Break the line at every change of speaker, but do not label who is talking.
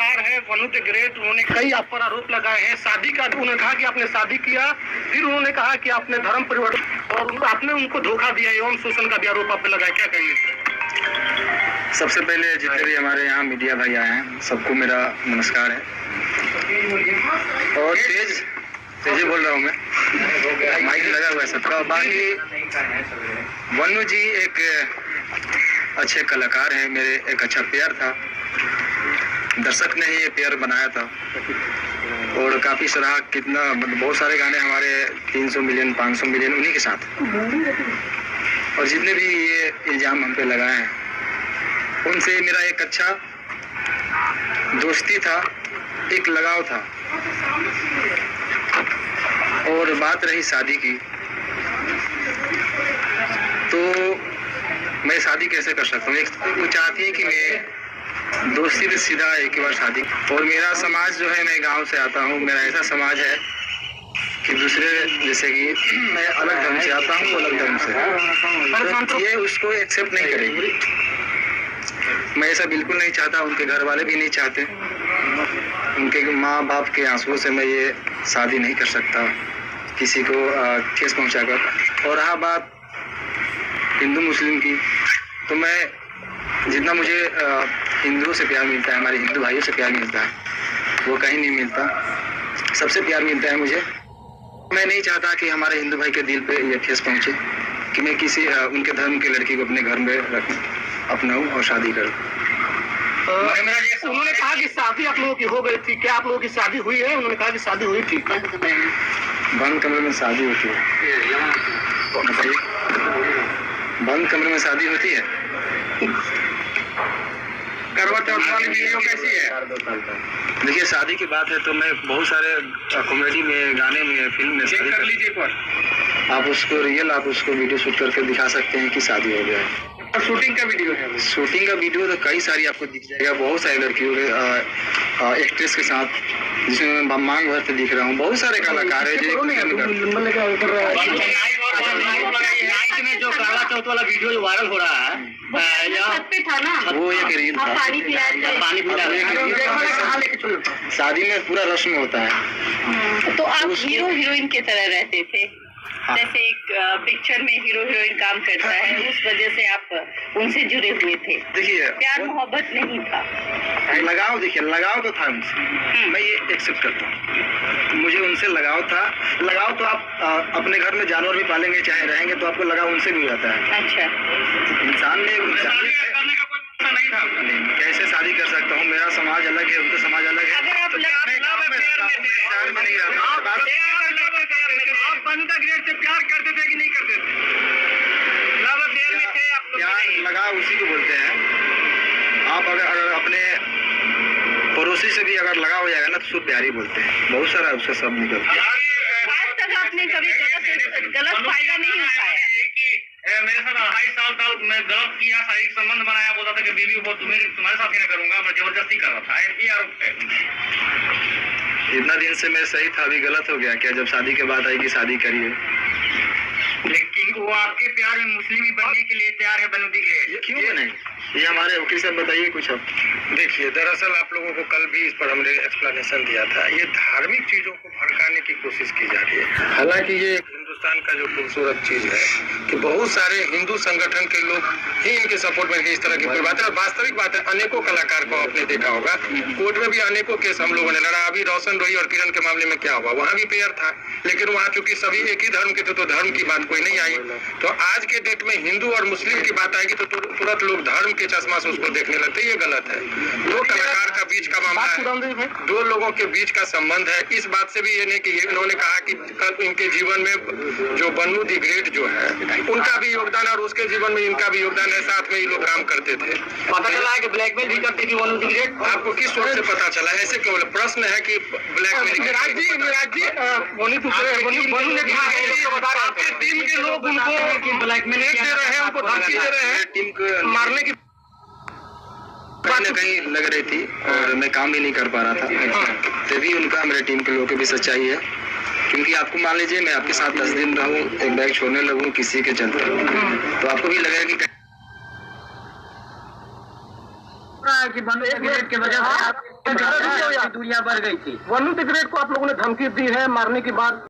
कलाकार है वनु the great, उन्होंने कई आप पर आरोप लगाए हैं। शादी का उन्होंने कहा कि आपने शादी किया, फिर उन्होंने कहा कि आपने धर्म परिवर्तन और आपने उनको धोखा दिया, एवं शोषण का भी आरोप आप पे लगाया, क्या कहेंगे?
सबसे पहले जितने भी हमारे यहाँ मीडिया भाई आए हैं सबको मेरा नमस्कार है। और तेज बोल रहा हूँ मैं, माइक लगा हुआ है सबका। बाकी वनु जी एक अच्छे कलाकार हैं, मेरे एक अच्छा पेयर था, दर्शक ने ही ये पेयर बनाया था और काफ़ी सराहा, कितना मतलब बहुत सारे गाने हमारे 300 मिलियन 500 मिलियन उन्हीं के साथ। और जितने भी ये इल्ज़ाम हम पे लगाए हैं उनसे मेरा एक अच्छा दोस्ती था, एक लगाव था। और बात रही शादी की, तो मैं शादी कैसे कर सकता हूँ? वो चाहती है कि मैं दोस्ती से सीधा एक बार शादी। और मेरा समाज जो है, मैं गांव से आता हूँ, मेरा ऐसा समाज है कि दूसरे जैसे कि मैं अलग धर्म से आता हूँ, अलग धर्म से, तो ये उसको एक्सेप्ट नहीं करेगी। मैं ऐसा बिल्कुल नहीं चाहता, उनके घर वाले भी नहीं चाहते। उनके माँ बाप के आंसुओं से मैं ये शादी नहीं कर सकता किसी को ठेस पहुँचाकर। और रहा बात हिंदू मुस्लिम की, तो मैं जितना मुझे हिंदुओं से प्यार मिलता है, हमारे हिंदू भाइयों से प्यार मिलता है, वो कहीं नहीं मिलता। सबसे प्यार मिलता है मुझे। मैं नहीं चाहता कि हमारे हिंदू भाई के दिल पे ये ठेस पहुँचे कि मैं किसी उनके धर्म की लड़की को अपने घर में रखूँ, अपनाऊँ और शादी करूँ।
उन्होंने कहा कि शादी आप लोगों की हो गई थी, क्या आप लोगों की शादी हुई है? उन्होंने कहा कि शादी हुई थी।
बंद कमरे में शादी होती है? बंद कमरे में शादी होती है?
करवा चौथ वाली वीडियो कैसी है?
देखिए, शादी की बात है तो मैं बहुत सारे कॉमेडी में, गाने में, फिल्म में
चेक कर लीजिए पर
आप उसको रियल, आप उसको वीडियो शूट करके दिखा सकते हैं कि शादी हो गया है।
शूटिंग का वीडियो है?
शूटिंग का वीडियो तो कई सारी आपको दिख जाएगा, बहुत सारी लड़कियों के एक्ट्रेस के साथ, जिसमें मैं मांग भर से दिख रहा हूँ। बहुत सारे कलाकार है जो
नाइट में जो करवा चौथ वाला वीडियो जो वायरल हो रहा है,
पे था ना,
वो एक रील था।
पानी
शादी में पूरा रस्म होता है।
तो आप हीरो हीरोइन की तरह रहते थे, जैसे एक पिक्चर में हीरो हीरोइन काम करता है, उस वजह से आप उनसे जुड़े हुए थे।
देखिए,
प्यार मोहब्बत नहीं था,
लगाव। देखिए, लगाव तो था उनसे, मैं ये एक्सेप्ट करता हूँ, मुझे उनसे लगाव था। लगाव तो आप अपने घर में जानवर भी पालेंगे, चाहे रहेंगे, तो आपको लगाव उनसे भी हो जाता है।
अच्छा,
इंसान में नहीं था। कैसे शादी कर सकता हूँ? मेरा समाज अलग है, उनका समाज अलग है।
अगर आप
ग्रेड से प्यार करते थे कि नहीं करते थे?
प्यार लगाव उसी को बोलते हैं। आप अगर अपने पड़ोसी से भी अगर लगा हो जाएगा ना, तो उसको प्यार ही बोलते हैं। बहुत सारा उसका शब्द निकलता है।
आज तक आपने कभी गलत फायदा नहीं उठाया?
मेरे साथ 2.5 साल मैं गलत किया, शारीरिक संबंध बनाया, बोलता था कि बीवी वो तुम्हारे साथ ही ना करूंगा, मैं जबरदस्ती कर रहा था, ये आरोप है।
इतना दिन से मैं सही था, अभी गलत हो गया क्या? जब शादी के बाद आई कि शादी करिए।
लेकिन वो आपके प्यार में मुस्लिम ही बनने के लिए तैयार है, वनु द ग्रेट।
क्यों बने? ये हमारे वकील साहब बताइए कुछ। अब
देखिए, दरअसल आप लोगों को कल भी इस पर हमने एक्सप्लेनेशन दिया था। ये धार्मिक चीजों को भड़काने की कोशिश की जा रही है। हालांकि ये हिंदुस्तान का जो खूबसूरत चीज है कि बहुत सारे हिंदू संगठन के लोग ही इनके सपोर्ट में इस तरह की कोई बात है। और वास्तविक बात है, अनेकों कलाकार को आपने देखा होगा, कोर्ट में भी अनेकों केस हम लोगों ने लड़ा। अभी रोशन रोही और किरण के मामले में क्या हुआ, वहाँ भी पेयर था, लेकिन वहाँ चूंकि सभी एक ही धर्म के थे तो धर्म की बात कोई नहीं आई। तो आज के डेट में हिंदू और मुस्लिम की बात आएगी तो तुरंत लोग धर्म के चश्मा से उसको देखने लगते। ये गलत है। दो कलाकार का बीच का मामला है, दो लोगों के बीच का संबंध है। इस बात से भी ये नहीं कि इन्होंने कहा कि कल इनके जीवन में जो वनु द ग्रेट जो है उनका भी योगदान और उसके जीवन में इनका भी योगदान है, साथ में ये लोग काम करते थे। पता चला है कि ब्लैकमेल भी करती थी वनु द ग्रेट। आपको किस सोच से पता चला? ऐसे क्यों? प्रश्न है कि ब्लैकमेल आपके टीम के लोग उनको ब्लैकमेल दे रहे हैं, उनको धमकी दे रहे हैं, टीम को मारने की
कहीं न कहीं लग रही थी और मैं काम भी नहीं कर पा रहा था। तभी उनका मेरे टीम के लोगों की भी सच्चाई है, क्योंकि आपको मान लीजिए मैं आपके साथ 10 दिन रहूं, एक बैग छोड़ने लगूं किसी के चलते, तो आपको भी लगेगा कि
लगता है कि वन्नू सिगरेट की वजह से आप दूरियां बढ़ गई थी?
वन्नू सिगरेट को आप लोगों ने धमकी दी है मारने की बात